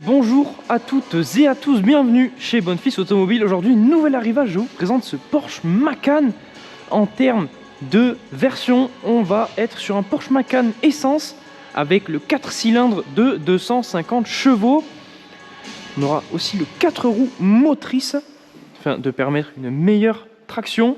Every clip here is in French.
Bonjour à toutes et à tous, bienvenue chez Bonfils Automobile. Aujourd'hui, nouvel arrivage, je vous présente ce Porsche Macan. En termes de version, on va être sur un Porsche Macan essence avec le 4 cylindres de 250 chevaux. On aura aussi le 4 roues motrices afin de permettre une meilleure traction.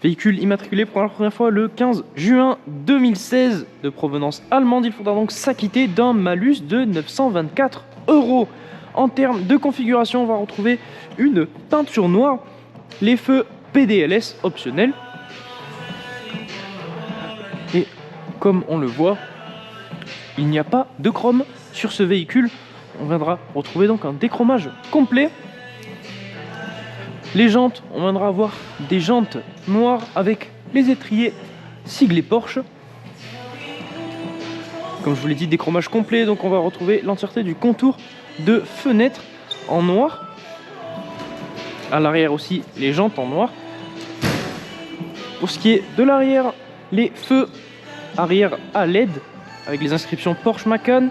Véhicule immatriculé pour la première fois le 15 juin 2016 de provenance allemande. Il faudra donc s'acquitter d'un malus de 924 €. En termes de configuration, on va retrouver une peinture noire, les feux PDLS optionnels. Et comme on le voit, il n'y a pas de chrome sur ce véhicule. On viendra retrouver donc un déchromage complet. Les jantes, on viendra avoir des jantes noires avec les étriers siglés Porsche. Comme je vous l'ai dit, déchromage complet, donc on va retrouver l'entièreté du contour de fenêtre en noir. À l'arrière aussi, les jantes en noir. Pour ce qui est de l'arrière, les feux arrière à LED avec les inscriptions Porsche Macan,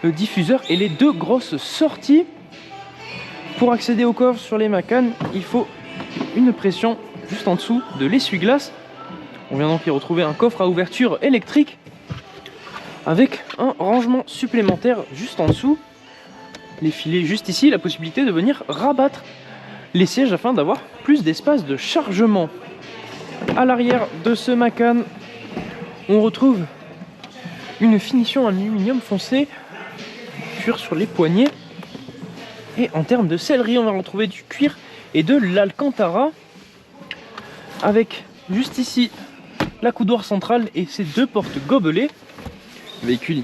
le diffuseur et les deux grosses sorties. Pour accéder au coffre sur les Macan, il faut une pression juste en dessous de l'essuie-glace. On vient donc y retrouver un coffre à ouverture électrique avec un rangement supplémentaire juste en dessous. Les filets juste ici, la possibilité de venir rabattre les sièges afin d'avoir plus d'espace de chargement. À l'arrière de ce Macan, on retrouve une finition en aluminium foncé, cuir sur les poignées. Et en termes de sellerie, on va retrouver du cuir et de l'alcantara avec juste ici la coudoir centrale et ces deux portes gobelets. Véhicule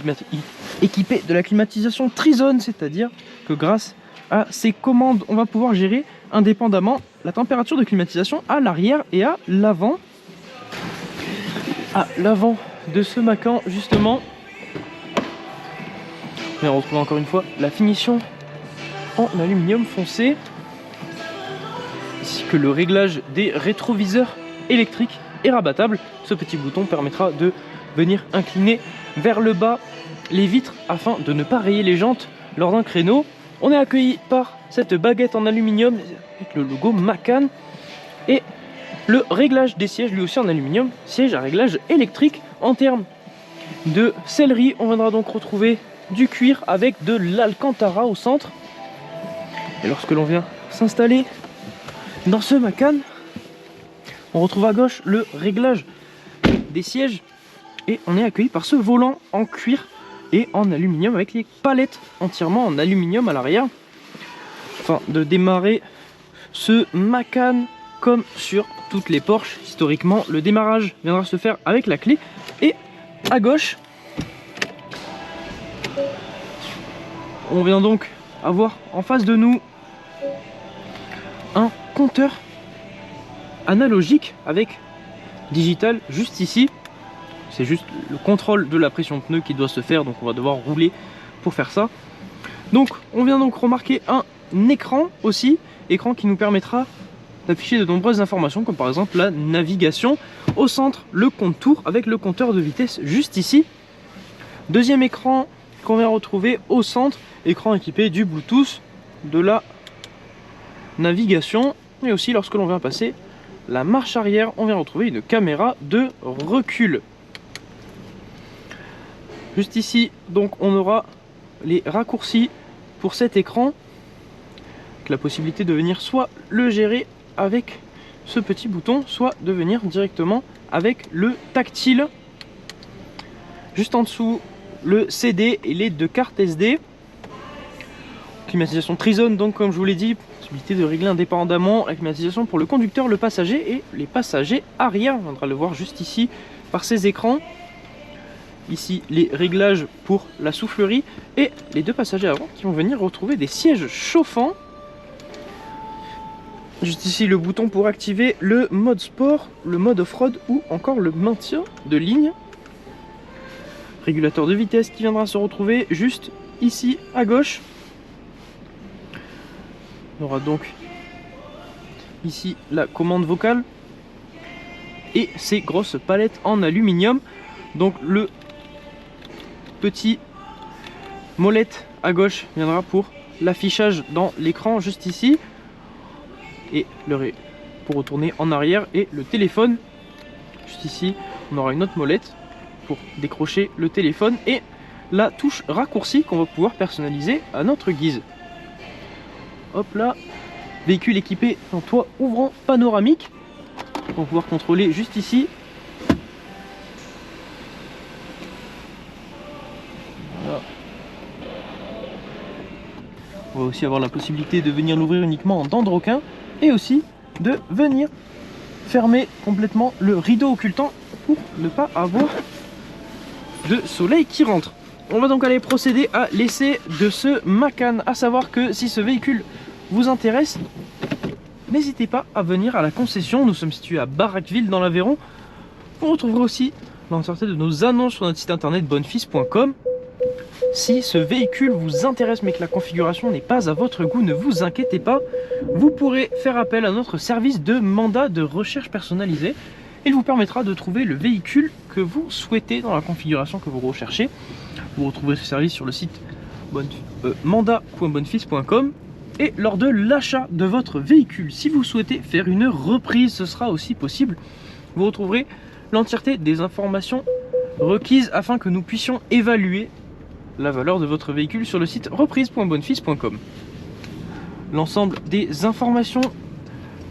équipé de la climatisation Trizone, c'est-à-dire que grâce à ces commandes, on va pouvoir gérer indépendamment la température de climatisation à l'arrière et à l'avant. À l'avant de ce Macan, justement, on va retrouver encore une fois la finition en aluminium foncé, ainsi que le réglage des rétroviseurs électriques et rabattables. Ce petit bouton permettra de venir incliner vers le bas les vitres afin de ne pas rayer les jantes lors d'un créneau. On est accueilli par cette baguette en aluminium avec le logo Macan et le réglage des sièges, lui aussi en aluminium, siège à réglage électrique. En termes de sellerie, on viendra donc retrouver du cuir avec de l'alcantara au centre. Et lorsque l'on vient s'installer dans ce Macan, on retrouve à gauche le réglage des sièges et on est accueilli par ce volant en cuir et en aluminium avec les palettes entièrement en aluminium à l'arrière. Afin de démarrer ce Macan comme sur toutes les Porsche, historiquement le démarrage viendra se faire avec la clé. Et à gauche, on vient donc avoir en face de nous un compteur analogique avec digital juste ici. C'est juste le contrôle de la pression pneu qui doit se faire, donc on va devoir rouler pour faire ça. Donc on vient donc remarquer un écran aussi, écran qui nous permettra d'afficher de nombreuses informations comme par exemple la navigation. Au centre, le compte-tours avec le compteur de vitesse juste ici. Deuxième écran qu'on vient retrouver au centre, écran équipé du Bluetooth, de la navigation, et aussi lorsque l'on vient passer la marche arrière, on vient retrouver une caméra de recul. Juste ici, donc on aura les raccourcis pour cet écran, avec la possibilité de venir soit le gérer avec ce petit bouton, soit de venir directement avec le tactile. Juste en dessous, le CD et les deux cartes SD. Climatisation Trizone, donc comme je vous l'ai dit, possibilité de régler indépendamment la climatisation pour le conducteur, le passager et les passagers arrière. On viendra le voir juste ici par ces écrans. Ici, les réglages pour la soufflerie et les deux passagers avant qui vont venir retrouver des sièges chauffants. Juste ici, le bouton pour activer le mode sport, le mode off-road ou encore le maintien de ligne. Régulateur de vitesse qui viendra se retrouver juste ici à gauche. On aura donc ici la commande vocale et ces grosses palettes en aluminium. Donc le petit molette à gauche viendra pour l'affichage dans l'écran juste ici. Et pour retourner en arrière, et le téléphone juste ici. On aura une autre molette pour décrocher le téléphone et la touche raccourci qu'on va pouvoir personnaliser à notre guise. Hop là, véhicule équipé d'un toit ouvrant panoramique. On va pouvoir contrôler juste ici. Voilà. On va aussi avoir la possibilité de venir l'ouvrir uniquement en dents de requin et aussi de venir fermer complètement le rideau occultant pour ne pas avoir de soleil qui rentre. On va donc aller procéder à l'essai de ce Macan, à savoir que si ce véhicule vous intéresse, n'hésitez pas à venir à la concession. Nous sommes situés à Barraqueville dans l'Aveyron. Vous retrouverez aussi l'entièreté de nos annonces sur notre site internet bonnefils.com. Si ce véhicule vous intéresse mais que la configuration n'est pas à votre goût, ne vous inquiétez pas, vous pourrez faire appel à notre service de mandat de recherche personnalisé. Il vous permettra de trouver le véhicule que vous souhaitez dans la configuration que vous recherchez. Vous retrouverez ce service sur le site mandat.bonnefils.com. Et lors de l'achat de votre véhicule, si vous souhaitez faire une reprise, ce sera aussi possible. Vous retrouverez l'entièreté des informations requises afin que nous puissions évaluer la valeur de votre véhicule sur le site reprise.bonnefils.com. L'ensemble des informations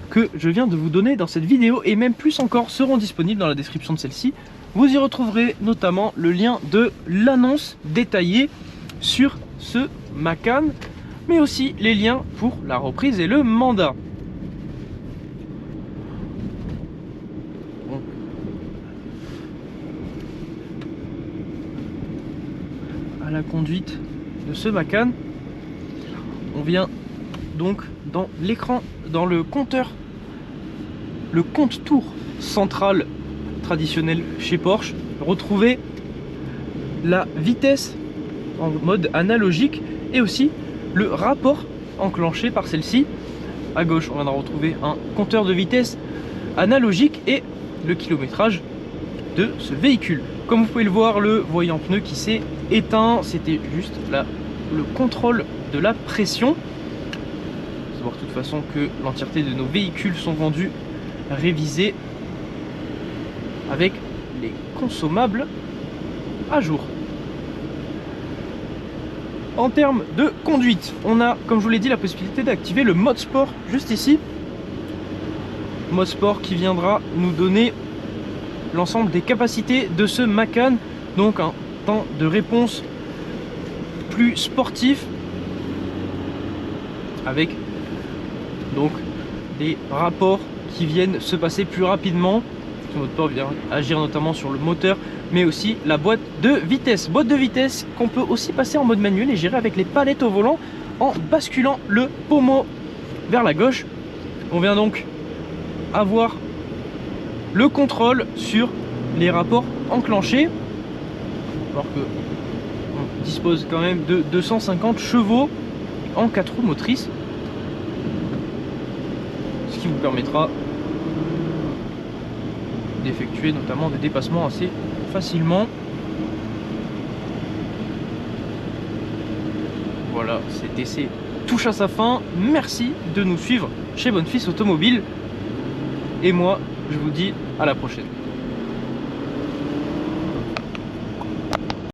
que je viens de vous donner dans cette vidéo et même plus encore seront disponibles dans la description de celle-ci. Vous y retrouverez notamment le lien de l'annonce détaillée sur ce Macan, mais aussi les liens pour la reprise et le mandat. Bon. À la conduite de ce Macan, on vient donc dans l'écran, dans le compteur, le compte-tour central traditionnel chez Porsche, retrouver la vitesse en mode analogique et aussi le rapport enclenché par celle-ci. À gauche, on va retrouver un compteur de vitesse analogique et le kilométrage de ce véhicule. Comme vous pouvez le voir, le voyant pneu qui s'est éteint, c'était juste le contrôle de la pression. Il faut savoir de toute façon que l'entièreté de nos véhicules sont vendus révisés avec les consommables à jour. En termes de conduite, on a, comme je vous l'ai dit, la possibilité d'activer le mode sport juste ici. Mode sport qui viendra nous donner l'ensemble des capacités de ce Macan, donc un temps de réponse plus sportif avec donc des rapports qui viennent se passer plus rapidement. Ce mode sport vient agir notamment sur le moteur, mais aussi la boîte de vitesse. Boîte de vitesse qu'on peut aussi passer en mode manuel et gérer avec les palettes au volant en basculant le pommeau vers la gauche. On vient donc avoir le contrôle sur les rapports enclenchés, alors que on dispose quand même de 250 chevaux en 4 roues motrices, ce qui vous permettra d'effectuer notamment des dépassements assez facilement. Voilà, cet essai touche à sa fin. Merci de nous suivre chez Bonnefils Automobile. Et moi, je vous dis à la prochaine.